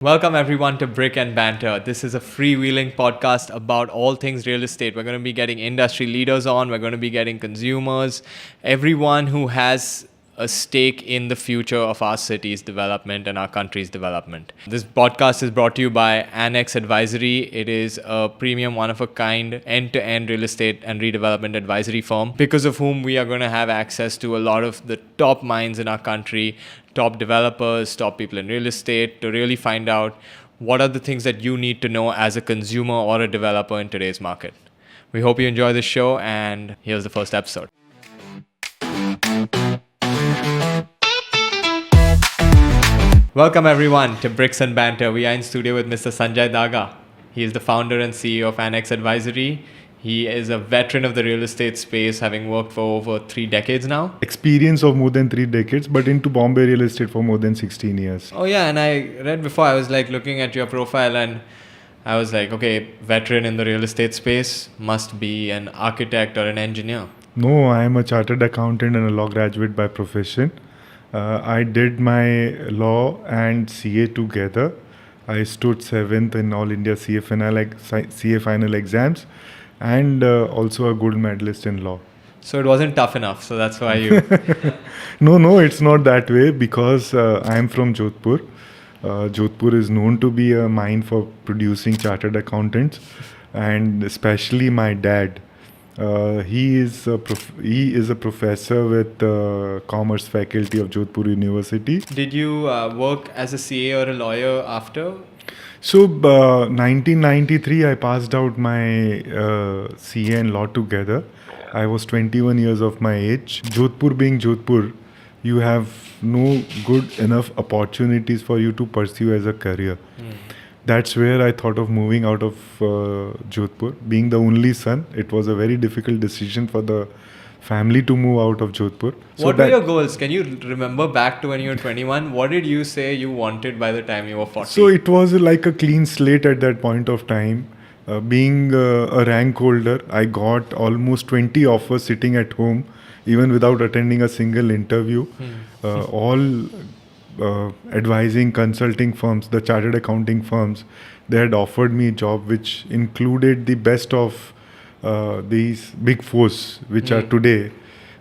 Welcome everyone to Brick and Banter. This is a freewheeling podcast about all things real estate. We're going to be getting industry leaders on, we're going to be getting consumers, everyone who has a stake in the future of our city's development and our country's development. This podcast is brought to you by Anex Advisory. It is a premium, one-of-a-kind, end-to-end real estate and redevelopment advisory firm, because of whom we are going to have access to a lot of the top minds in our country, top developers, top people in real estate, to really find out what are the things that you need to know as a consumer or a developer in today's market. We hope you enjoy this show, and here's the first episode. Welcome everyone to Bricks and Banter. We are in studio with Mr. Sanjay Daga. He is the founder and CEO of Anex Advisory. He is a veteran of the real estate space, having worked for over 3 decades now. Experience of more than 3 decades, but into Bombay real estate for more than 16 years. Oh yeah, and I read before, I was like looking at your profile and I was like, okay, veteran in the real estate space must be an architect or an engineer. No, I am a chartered accountant and a law graduate by profession. I did my law and CA together. I stood 7th in All India CA final exams, and also a gold medalist in law. So it wasn't tough enough, so that's why you... No, it's not that way, because I am from Jodhpur. Jodhpur is known to be a mine for producing chartered accountants, and especially my dad. He is a professor with the Commerce Faculty of Jodhpur University. Did you work as a CA or a lawyer after? So, 1993, I passed out my CA and law together. I was 21 years of my age. Jodhpur being Jodhpur, you have no good enough opportunities for you to pursue as a career. That's where I thought of moving out of Jodhpur. Being the only son, it was a very difficult decision for the family to move out of Jodhpur. What were your goals? Can you remember back to when you were 21? What did you say you wanted by the time you were 40? So it was like a clean slate at that point of time. Being a rank holder, I got almost 20 offers sitting at home, even without attending a single interview. All advising consulting firms, the chartered accounting firms, they had offered me a job which included the best of these big fours which are today.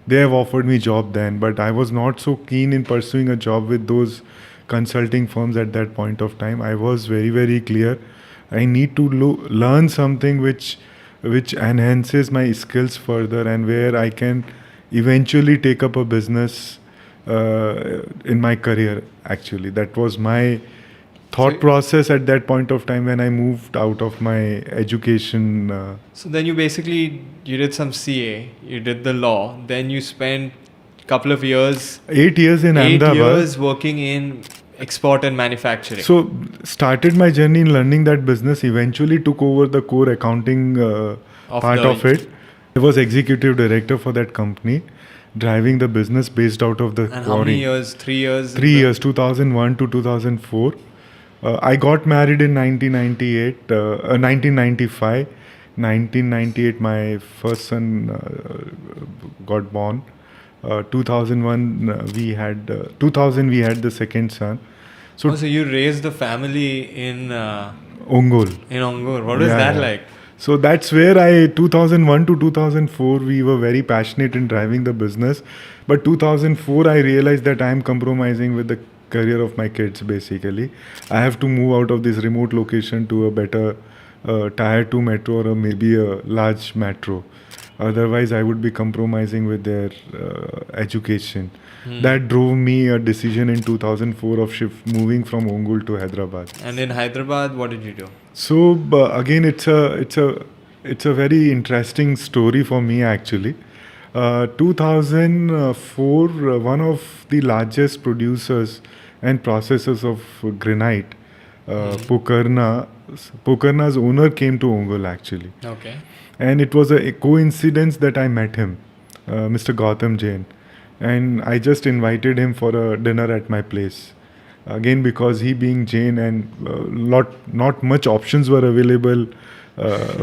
They have offered me job then, but I was not so keen in pursuing a job with those consulting firms at that point of time. I was very, very clear. I need to learn something which enhances my skills further, and where I can eventually take up a business in my career. Actually, that was my thought process at that point of time when I moved out of my education. So then you did some CA, you did the law, then you spent a couple of years, 8 years in Ahmedabad. 8 years working in export and manufacturing. So started my journey in learning that business, eventually took over the core accounting part of it. I was executive director for that company, driving the business based out of the And how many years? 3 years? 3 years, 2001 to 2004. I got married in 1995. 1998, my first son got born. 2001, we had the second son. So you raised the family in Ongole. In Ongole. What was that like? So that's where 2001 to 2004, we were very passionate in driving the business. But 2004, I realized that I am compromising with the career of my kids, basically. I have to move out of this remote location to a better tier 2 metro, or maybe a large metro. Otherwise, I would be compromising with their education. That drove me a decision in 2004 of moving from Ongole to Hyderabad. And in Hyderabad, what did you do? So again, it's a very interesting story for me actually. 2004, one of the largest producers and processors of granite, Pokarna's owner came to Ongole actually. Okay. And it was a coincidence that I met him, Mr. Gautam Jain. And I just invited him for a dinner at my place. Again, because he being Jain, and not much options were available,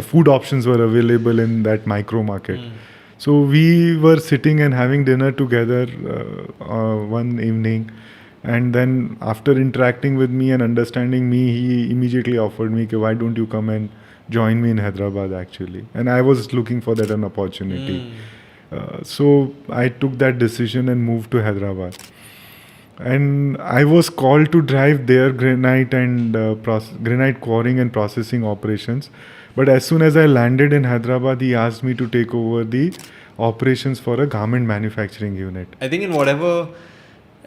food options were available in that micro market. So we were sitting and having dinner together one evening, And then after interacting with me and understanding me, he immediately offered me, "Why don't you come and join me in Hyderabad actually?" And I was looking for that an opportunity. So I took that decision and moved to Hyderabad. And I was called to drive their granite and granite quarrying and processing operations. But as soon as I landed in Hyderabad, he asked me to take over the operations for a garment manufacturing unit. I think in whatever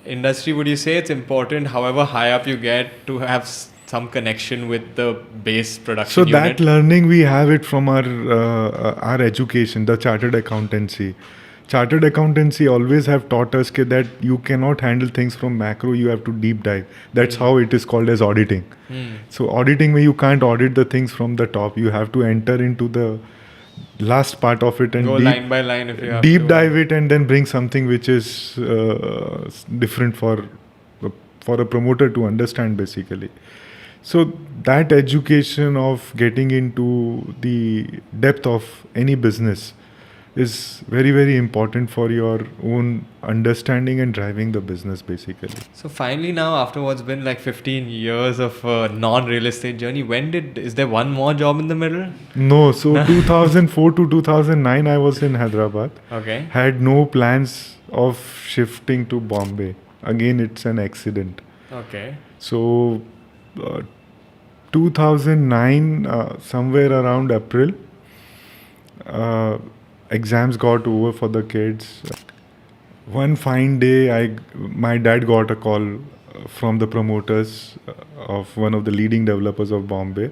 industry would you say it's important, however high up you get, to have some connection with the base production So unit. that learning we have it from our education, the chartered accountancy. Chartered accountancy always have taught us that you cannot handle things from macro, you have to deep dive. That's how it is called as auditing. So auditing where you can't audit the things from the top, you have to enter into the last part of it and go line by line if you have deep to. dive it and then bring something which is different for a promoter to understand basically. So that education of getting into the depth of any business is very, very important for your own understanding and driving the business basically. So finally now, after what's been like 15 years of non-real estate journey, is there one more job in the middle? No, so 2004 to 2009 I was in Hyderabad. Okay. Had no plans of shifting to Bombay. Again, it's an accident. Okay. So 2009, somewhere around April, exams got over for the kids. One fine day, my dad got a call from the promoters of one of the leading developers of Bombay,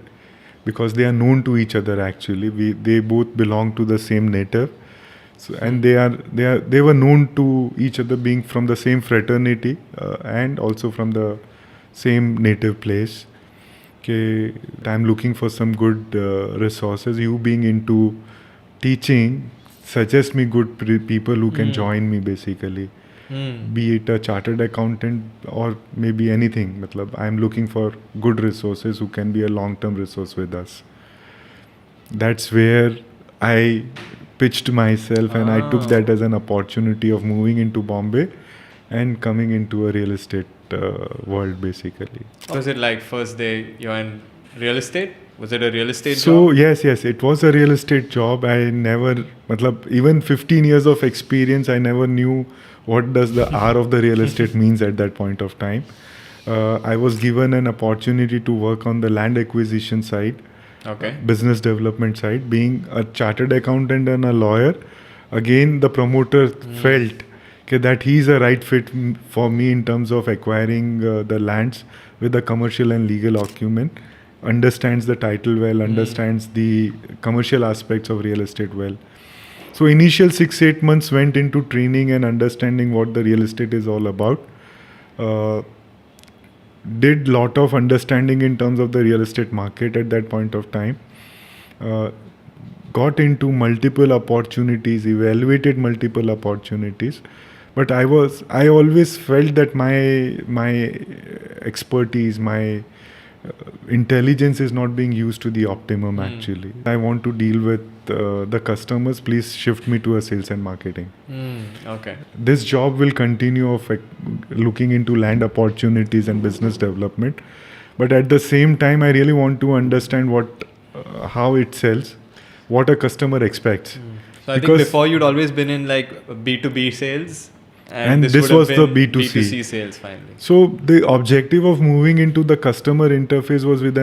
because they are known to each other actually. They both belong to the same native. So, and they were known to each other, being from the same fraternity and also from the same native place. Okay, I'm looking for some good resources. You being into teaching, suggest me good people who can join me basically. Be it a chartered accountant or maybe anything. I'm looking for good resources who can be a long-term resource with us. That's where I pitched myself and I took that as an opportunity of moving into Bombay and coming into a real estate world basically. Was it like first day you're in real estate? Was it a real estate job? So yes, it was a real estate job. I never, even 15 years of experience, I never knew what does the R of the real estate means at that point of time. I was given an opportunity to work on the land acquisition side. Okay. Business development side. Being a chartered accountant and a lawyer, again the promoter felt that he's a right fit for me in terms of acquiring the lands with the commercial and legal acumen, understands the title well, understands the commercial aspects of real estate well. So initial 6-8 months went into training and understanding what the real estate is all about. Did lot of understanding in terms of the real estate market at that point of time. Got into multiple opportunities, evaluated multiple opportunities. But I always felt that my expertise, my intelligence is not being used to the optimum actually. I want to deal with the customers. Please shift me to a sales and marketing. Okay. This job will continue of looking into land opportunities and business development. But at the same time, I really want to understand how it sells, what a customer expects. So I think before you'd always been in like B2B sales. And this was the B2C sales finally. So the objective of moving into the customer interface was with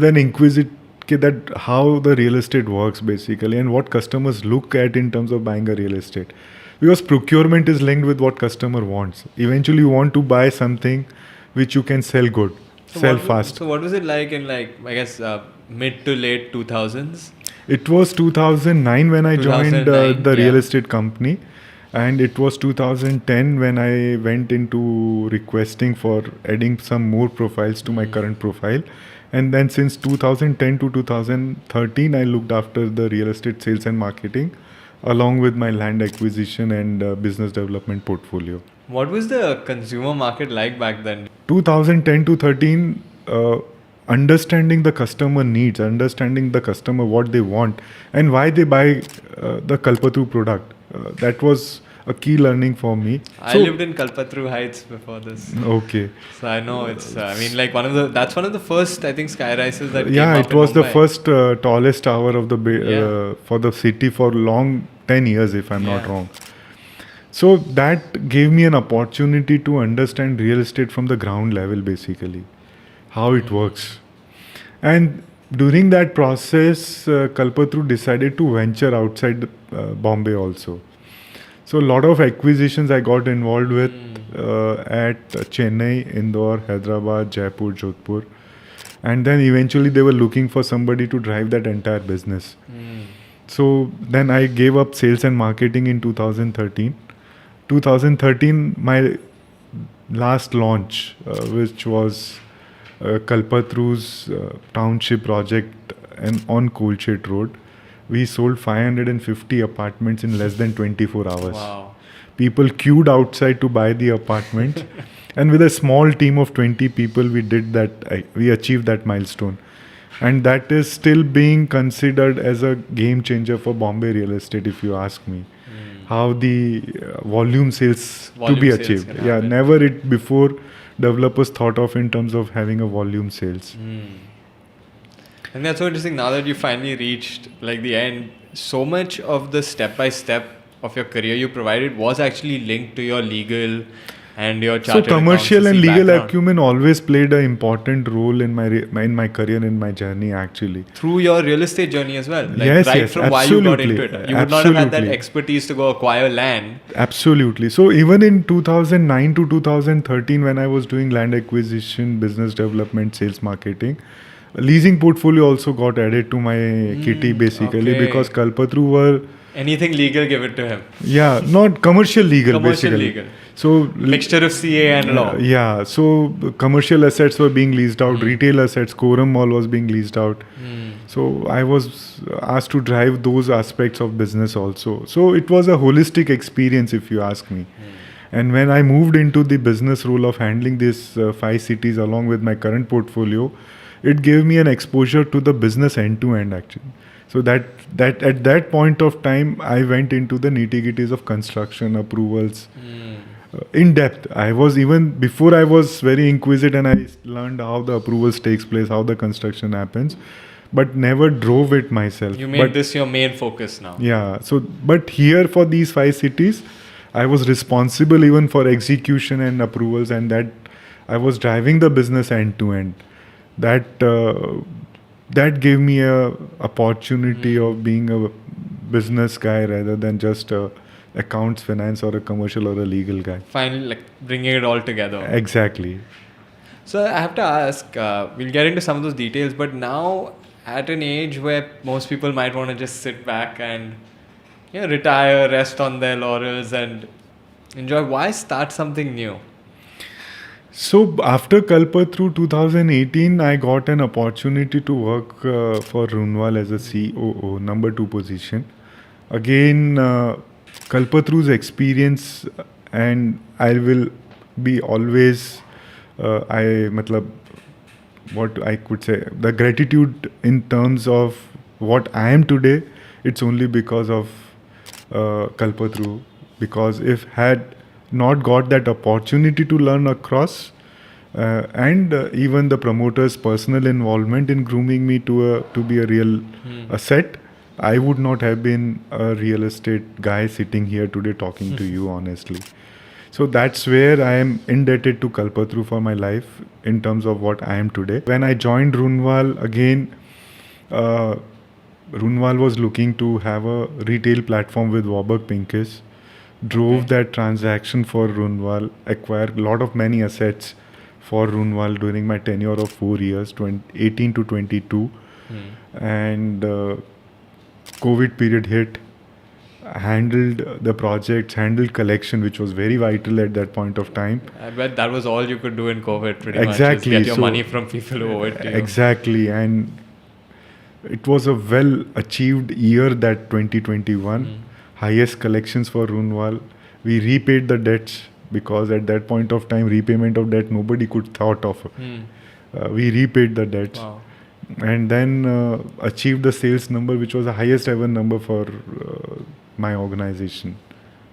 an inquisitive that how the real estate works basically and what customers look at in terms of buying a real estate. Because procurement is linked with what customer wants. Eventually you want to buy something which you can sell good, sell fast. So what was it like in mid to late 2000s? It was 2009 when I joined the real estate company, and it was 2010 when I went into requesting for adding some more profiles to my current profile. And then since 2010 to 2013, I looked after the real estate sales and marketing along with my land acquisition and business development portfolio. What was the consumer market like back then? 2010 to 13, understanding the customer needs, understanding the customer what they want and why they buy the Kalpataru product. That was a key learning for me. I lived in Kalpataru Heights before this. Okay. So I know it's, I mean, like that's one of the first, I think, sky rises that came Yeah, up it in was the Mumbai. first tallest tower of the Yeah. for the city for long 10 years, if I'm not Yeah. wrong. So that gave me an opportunity to understand real estate from the ground level, basically, how it works. And during that process, Kalpataru decided to venture outside Bombay also. So a lot of acquisitions I got involved with at Chennai, Indore, Hyderabad, Jaipur, Jodhpur. And then eventually they were looking for somebody to drive that entire business. So then I gave up sales and marketing in 2013. 2013, my last launch, which was Kalpatru's township project and on Kolshet Road. We sold 550 apartments in less than 24 hours. Wow. People queued outside to buy the apartment. And with a small team of 20 people, we did that. We achieved that milestone. And that is still being considered as a game changer for Bombay real estate, if you ask me. How the volume sales Volume to be sales achieved. can Yeah, happen. never it before developers thought of in terms of having a volume sales. And that's so interesting now that you finally reached like the end. So much of the step by step of your career you provided was actually linked to your legal and your So chartered commercial and accountancy legal background. acumen always played an important role in my career, in my journey actually. Through your real estate journey as well. Like Yes, right yes, from why you got into absolutely. it. You would not have had that Absolutely. expertise to go acquire land. Absolutely. So even in 2009 to 2013, when I was doing land acquisition, business development, sales marketing, leasing portfolio also got added to my kitty basically okay. because Kalpataru were Anything legal, give it to him. not commercial legal Commercial basically. legal. So Mixture of CA and law. yeah, so commercial assets were being leased out, retail assets, Quorum Mall was being leased out. So I was asked to drive those aspects of business also. So it was a holistic experience, if you ask me. And when I moved into the business role of handling these 5 cities along with my current portfolio, it gave me an exposure to the business end to end actually. So that at that point of time, I went into the nitty-gritties of construction approvals in depth. I was even before I was very inquisitive and I learned how the approvals takes place, how the construction happens, but never drove it myself. You made this your main focus now. Yeah. So, but here for these 5 cities, I was responsible even for execution and approvals, and that I was driving the business end to end. That gave me a opportunity of being a business guy rather than just a accounts, finance, or a commercial or a legal guy. Finally, like bringing it all together. Exactly. So I have to ask, we'll get into some of those details, but now at an age where most people might want to just sit back and retire, rest on their laurels and enjoy, why start something new? So after Kalpataru 2018, I got an opportunity to work for Runwal as a COO, number 2 position. Again, Kalpataru's experience, and I will be always, what I could say, the gratitude in terms of what I am today, it's only because of Kalpataru. Because if had not got that opportunity to learn across, and even the promoter's personal involvement in grooming me to be a real asset, I would not have been a real estate guy sitting here today talking to you honestly. So that's where I am indebted to Kalpataru for my life in terms of what I am today. When I joined Runwal, again, Runwal was looking to have a retail platform with Warburg Pincus. Drove that transaction for Runwal, acquired a lot of many assets for Runwal during my tenure of 4 years, 18 to 22. And COVID period hit, handled the projects, handled collection, which was very vital at that point of time. I bet that was all you could do in COVID pretty Exactly. much, is get your So- money from people who owe it to you. Exactly. And it was a well achieved year, that 2021. Highest collections for Runwal. We repaid the debts because at that point of time, repayment of debt nobody could thought of. We repaid the debts. Wow. And then achieved the sales number, which was the highest ever number for my organization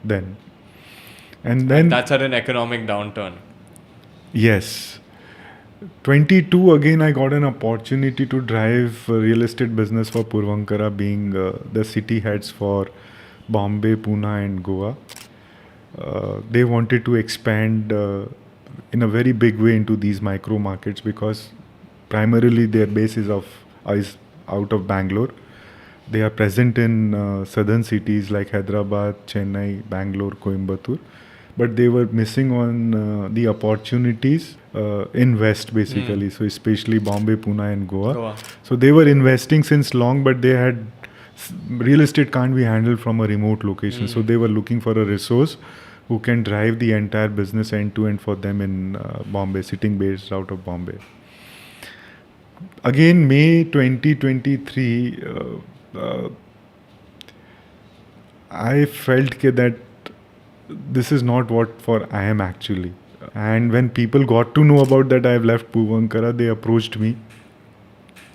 then. And then That's at an economic downturn. yes, 22 again I got an opportunity to drive a real estate business for Puravankara, being the city heads for Bombay, Pune and Goa. They wanted to expand in a very big way into these micro markets because primarily their base is out of Bangalore. They are present in southern cities like Hyderabad, Chennai, Bangalore, Coimbatore, but they were missing on the opportunities in West basically. So especially Bombay, Pune and Goa. So they were investing since long, but they had real estate can't be handled from a remote location. So they were looking for a resource who can drive the entire business end to end for them in Bombay, sitting based out of Bombay. Again, May 2023, I felt that this is not what for I am actually. And when people got to know about that I've left Puravankara, they approached me.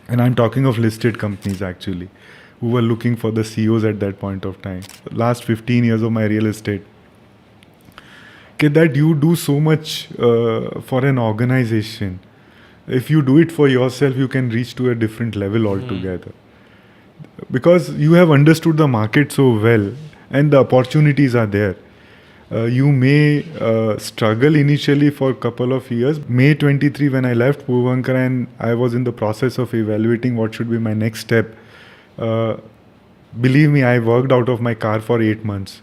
And I'm talking of listed companies actually, who were looking for the CEOs at that point of time. Last 15 years of my real estate. That you do so much for an organization. If you do it for yourself, you can reach to a different level altogether. Because you have understood the market so well and the opportunities are there. You may struggle initially for a couple of years. May 23, when I left Puravankara and I was in the process of evaluating what should be my next step, believe me, I worked out of my car for 8 months.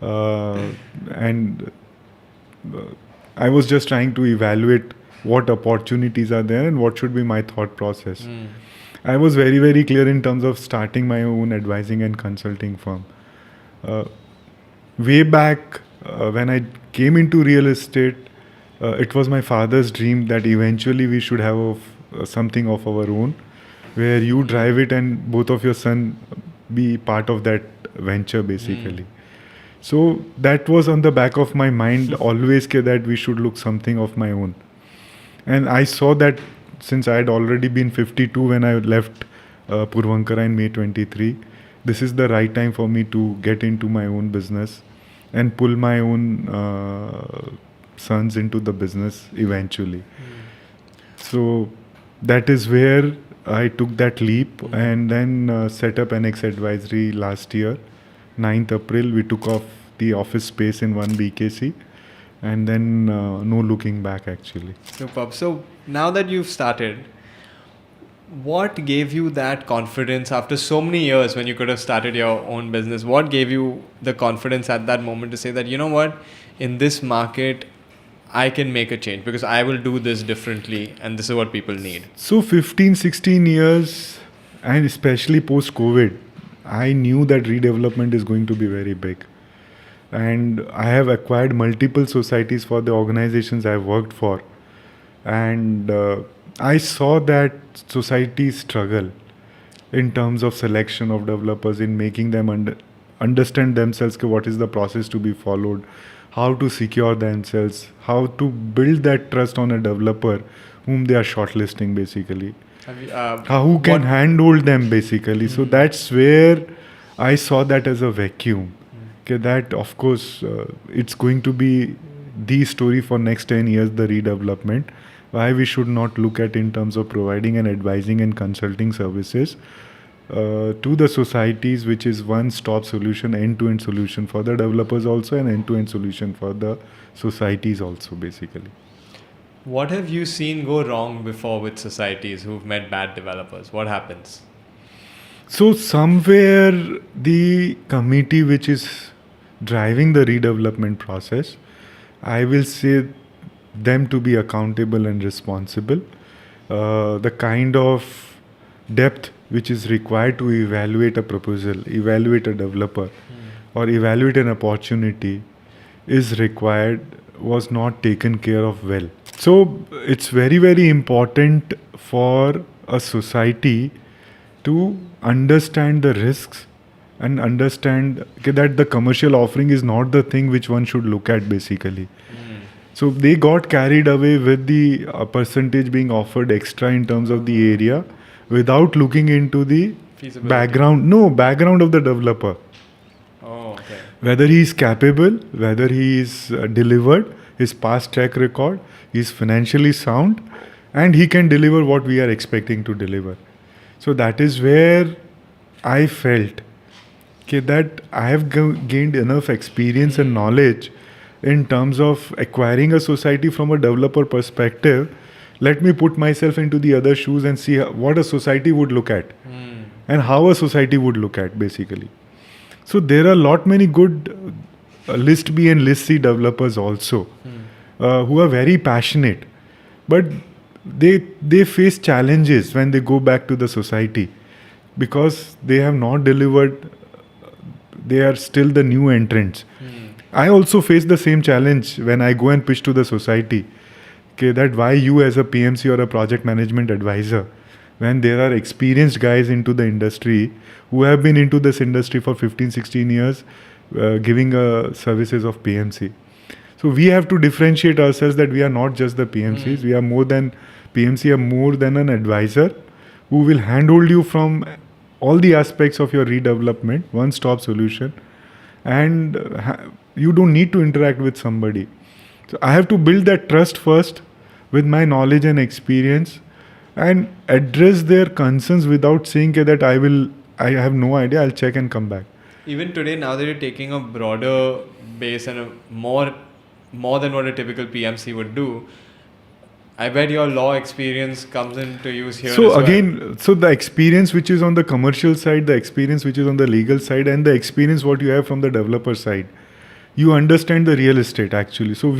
And I was just trying to evaluate what opportunities are there and what should be my thought process. I was very, very clear in terms of starting my own advising and consulting firm. Way back when I came into real estate, it was my father's dream that eventually we should have something of our own, where you drive it and both of your son be part of that venture basically. So that was on the back of my mind always that we should look something of my own. And I saw that since I had already been 52 when I left Puravankara in May 23, this is the right time for me to get into my own business and pull my own sons into the business eventually. So that is where I took that leap and then set up Anex Advisory last year. 9th April, we took off the office space in 1 BKC and then no looking back actually. Superb. So now that you've started, what gave you that confidence after so many years when you could have started your own business? What gave you the confidence at that moment to say that, you know what, in this market, I can make a change because I will do this differently and this is what people need? So 15, 16 years and especially post-COVID, I knew that redevelopment is going to be very big. And I have acquired multiple societies for the organizations I've worked for. And I saw that societies struggle in terms of selection of developers, in making them understand themselves what is the process to be followed, how to secure themselves, how to build that trust on a developer whom they are shortlisting basically. Who can handhold them basically. So that's where I saw that as a vacuum. That of course it's going to be the story for next 10 years, the redevelopment. Why we should not look at in terms of providing and advising and consulting services to the societies, which is one-stop solution, end-to-end solution for the developers also and end-to-end solution for the societies also basically. What have you seen go wrong before with societies who've met bad developers? What happens? So somewhere the committee which is driving the redevelopment process, I will say them to be accountable and responsible. The kind of depth which is required to evaluate a proposal, evaluate a developer, or evaluate an opportunity is required was not taken care of well. So it's very, very important for a society to understand the risks and understand that the commercial offering is not the thing which one should look at basically. So they got carried away with the percentage being offered extra in terms of the area without looking into the background of the developer. Oh, okay. whether he is capable, whether he is delivered, his past track record, he is financially sound, and he can deliver what we are expecting to deliver. So that is where I felt that I have gained enough experience and knowledge in terms of acquiring a society from a developer perspective. Let me put myself into the other shoes and see what a society would look at and how a society would look at, basically. So there are a lot many good list B and list C developers also who are very passionate, but they face challenges when they go back to the society because they have not delivered. They are still the new entrants. I also face the same challenge when I go and pitch to the society. That why you as a PMC or a project management advisor, when there are experienced guys into the industry who have been into this industry for 15, 16 years, giving services of PMC. So we have to differentiate ourselves that we are not just the PMCs. We are more than PMC, are more than an advisor who will handhold you from all the aspects of your redevelopment, one-stop solution, and you don't need to interact with somebody. So I have to build that trust first with my knowledge and experience, and address their concerns without saying that I have no idea, I'll check and come back. Even today, now that you're taking a broader base and a more than what a typical PMC would do, I bet your law experience comes into use here. So as again, well. so the experience which is on the commercial side, the experience which is on the legal side, and the experience what you have from the developer side, you understand the real estate actually. So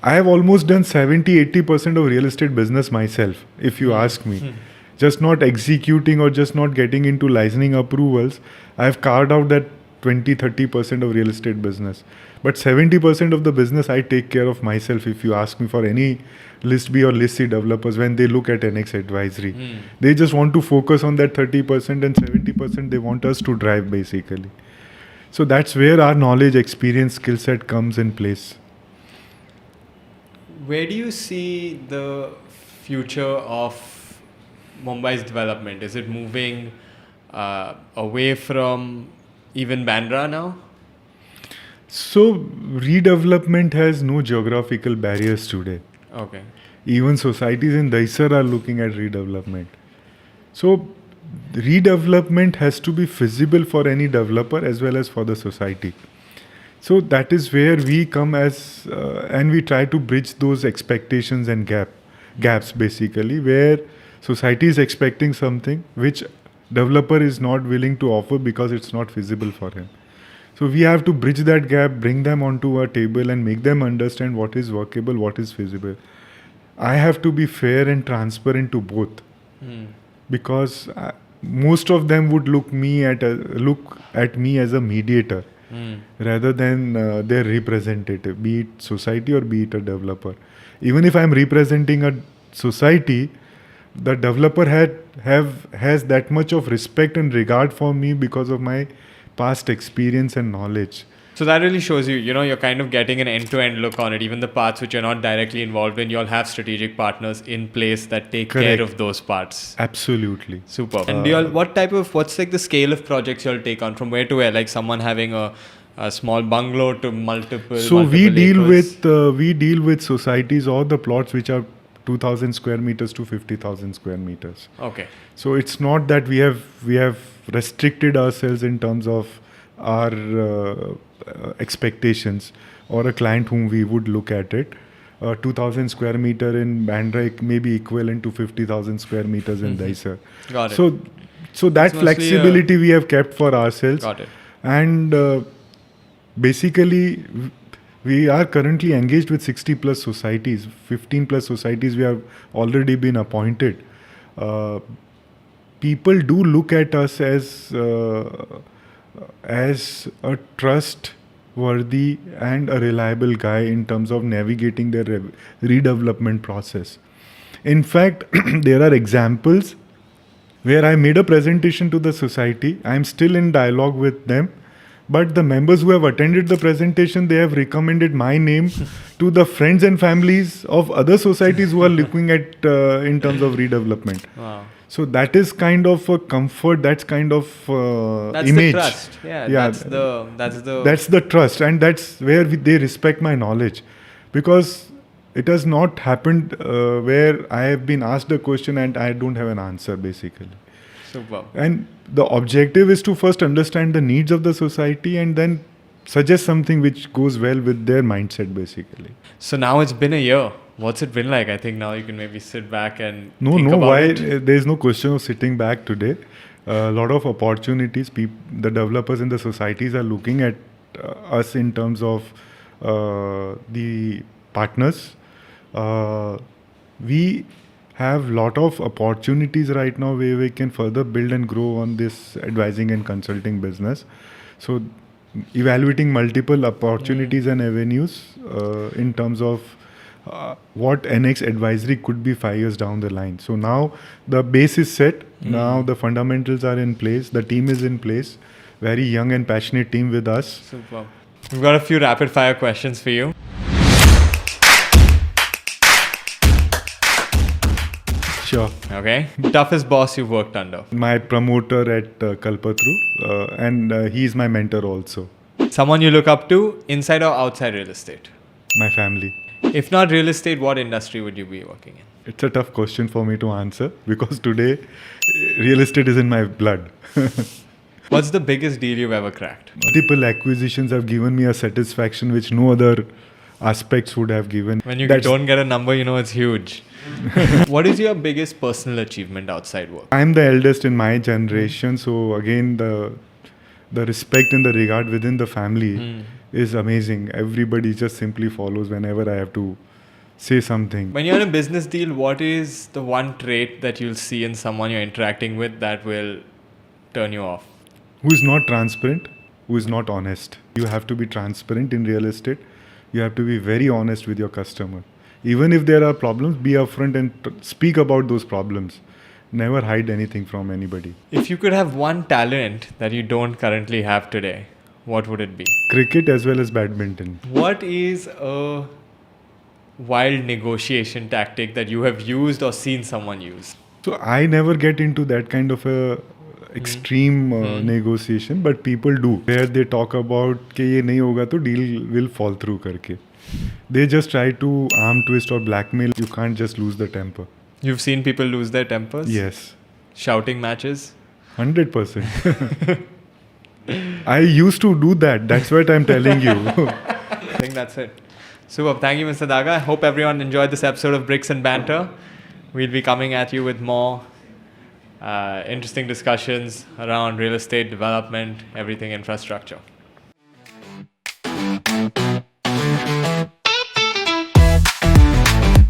I have almost done 70-80% of real estate business myself, if you ask me. Just not executing or just not getting into licensing approvals. I have carved out that 20-30% of real estate business. But 70% of the business I take care of myself, if you ask me, for any list B or list C developers when they look at Anex Advisory. They just want to focus on that 30% and 70% they want us to drive, basically. So that's where our knowledge, experience, skill set comes in place. Where do you see the future of Mumbai's development? Is it moving away from even Bandra now? So redevelopment has no geographical barriers today. Okay. Even societies in Daisar are looking at redevelopment. So redevelopment has to be feasible for any developer as well as for the society. So that is where we come as and we try to bridge those expectations and gaps, basically, where society is expecting something which developer is not willing to offer because it's not feasible for him. So we have to bridge that gap, bring them onto a table and make them understand what is workable, what is feasible. I have to be fair and transparent to both, because most of them would look at me as a mediator rather than their representative, be it society or be it a developer. Even if I'm representing a society, the developer has that much of respect and regard for me because of my past experience and knowledge. So that really shows you're kind of getting an end-to-end look on it. Even the parts which you're not directly involved in, you'll have strategic partners in place that take care of those parts. Absolutely. Super. And what's like the scale of projects you'll take on, from where to where? Like someone having a small bungalow to multiple. So we acres? deal with societies or the plots which are 2,000 square meters to 50,000 square meters. Okay. So it's not that we have restricted ourselves in terms of our expectations or a client whom we would look at it. 2,000 square meter in Bandra may be equivalent to 50,000 square meters in Daisar. Got it. So that flexibility we have kept for ourselves. Got it. And basically, we are currently engaged with 60 plus societies, 15 plus societies we have already been appointed. People do look at us as a trustworthy and a reliable guy in terms of navigating their redevelopment process. In fact, there are examples where I made a presentation to the society. I'm still in dialogue with them, But the members who have attended the presentation, they have recommended my name to the friends and families of other societies who are looking at in terms of redevelopment. Wow. So that is kind of a comfort. That's kind of That's image. the trust. Yeah, that's the That's the trust, and that's where they respect my knowledge, because it has not happened where I have been asked a question and I don't have an answer, basically. super. And the objective is to first understand the needs of the society and then suggest something which goes well with their mindset, basically. So now it's been a year. What's it been like? I think now you can maybe sit back and No, think no, about why? it. There is no question of sitting back today. A lot of opportunities. The developers in the societies are looking at us in terms of the partners. We have lot of opportunities right now where we can further build and grow on this advising and consulting business. So evaluating multiple opportunities and avenues in terms of what Anex Advisory could be 5 years down the line. So now the base is set. Now the fundamentals are in place. The team is in place. Very young and passionate team with us. Super. We've got a few rapid fire questions for you. Sure. Okay. Toughest boss you've worked under? My promoter at Kalpatru, and he is my mentor also. Someone you look up to, inside or outside real estate? My family. If not real estate, what industry would you be working in? It's a tough question for me to answer because today real estate is in my blood. What's the biggest deal you've ever cracked? Multiple acquisitions have given me a satisfaction which no other aspects would have given. When you That's- don't get a number, you know it's huge. What is your biggest personal achievement outside work? I'm the eldest in my generation, so again the respect and the regard within the family is amazing. Everybody just simply follows whenever I have to say something. When you're in a business deal, what is the one trait that you'll see in someone you're interacting with that will turn you off? Who is not transparent, who is not honest. You have to be transparent in real estate. You have to be very honest with your customer. Even if there are problems, be upfront and speak about those problems. Never hide anything from anybody. If you could have one talent that you don't currently have today, what would it be? Cricket as well as badminton. What is a wild negotiation tactic that you have used or seen someone use? So I never get into that kind of a extreme negotiation, but people do. Where they talk about कि ये नहीं होगा तो deal will fall through करके. They just try to arm twist or blackmail. You can't just lose the temper. You've seen people lose their tempers? Yes, Shouting matches? 100%. I used to do that. That's what I'm telling you. I think that's it. Super. Thank you, Mr. Daga. I hope everyone enjoyed this episode of Bricks and Banter. We'll be coming at you with more interesting discussions around real estate development, everything infrastructure.